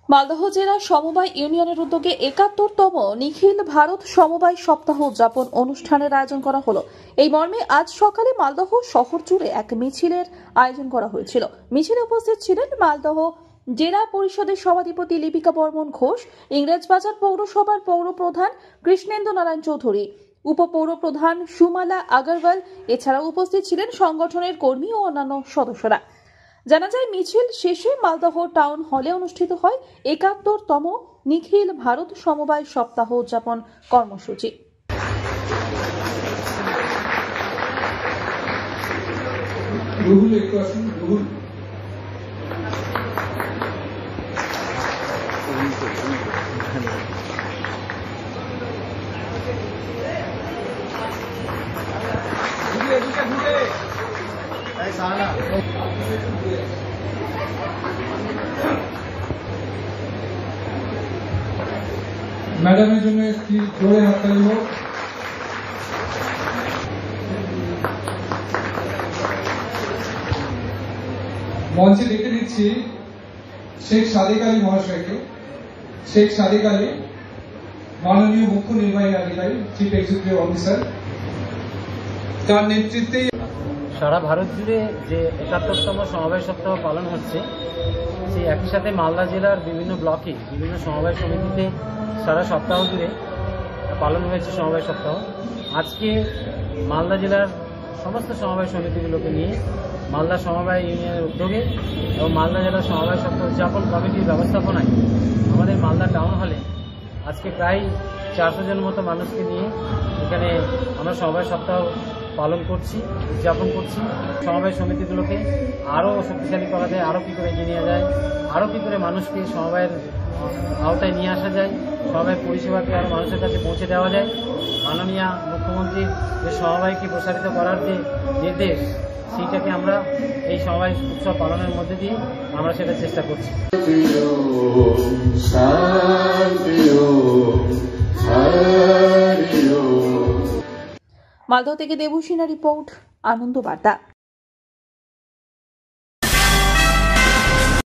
মালদহ জেলা সমবায় ইউনিয়নের উদ্যোগে ৭১তম নিখিল ভারত সমবায় সপ্তাহ উদযাপন অনুষ্ঠানের আয়োজন করা হলো। এই মর্মে আজ সকালে মালদহ শহর জুড়ে এক মিছিলের আয়োজন করা হয়েছিল। মিছিলে উপস্থিত ছিলেন মালদহ জেলা পরিষদের সভাধিপতি লিপিকা বর্মন ঘোষ, ইংরেজবাজার পৌরসভার পৌর প্রধান কৃষ্ণেন্দু নারায়ণ চৌধুরী, উপপৌর প্রধান সুমালা আগরওয়াল। এছাড়াও উপস্থিত ছিলেন সংগঠনের কর্মী ও অন্যান্য সদস্যরা। জানা যায়, মিছিল শেষে মালদহ টাউন হলে অনুষ্ঠিত হয় ৭১তম নিখিল ভারত সমবায় সপ্তাহ উদযাপন কর্মসূচি। ম্যাডামের জন্য একটি জোরে হাততালি হোক। মঞ্চে ডেকে দিচ্ছি শেখ সাদিক আলী মহাশয়কে। শেখ সাদিক আলী, মাননীয় মুখ্য নির্বাহী আধিকারিক, চিফ এক্সিকিউটিভ অফিসার, তার নেতৃত্বে সারা ভারত জুড়ে যে ৭১তম সমবায় সপ্তাহ পালন হচ্ছে, সেই একই সাথে মালদা জেলার বিভিন্ন ব্লকে বিভিন্ন সমবায় সমিতিতে সারা সপ্তাহ জুড়ে পালন হয়েছে সমবায় সপ্তাহ। আজকে মালদা জেলার সমস্ত সমবায় সমিতিগুলোকে নিয়ে মালদা সমবায় ইউনিয়নের উদ্যোগে এবং মালদা জেলার সমবায় সপ্তাহ উদযাপন কমিটির ব্যবস্থাপনায় আমাদের মালদা টাউন হলে আজকে প্রায় ৪০০ জন মতো মানুষকে নিয়ে এখানে আমরা সমবায় সপ্তাহ পালন করছি, উদযাপন করছি। সমবায় সমিতিগুলোকে আরও শক্তিশালী করা যায়, আরও কী করে এগিয়ে নেওয়া যায়, আরও কী করে মানুষকে সমবায়ের আওতায় নিয়ে আসা যায়, সমবায় পরিষেবাকে আরও মানুষের কাছে পৌঁছে দেওয়া যায়। মাননীয় মুখ্যমন্ত্রীর যে সমবায়কে প্রসারিত করার যে নির্দেশ, সেইটাকে আমরা এই সমবায় উৎসব পালনের মধ্যে দিয়ে আমরা সেটা চেষ্টা করছি। মালদহ থেকে দেবুসিনা রিপোর্ট, আনন্দ বার্তা।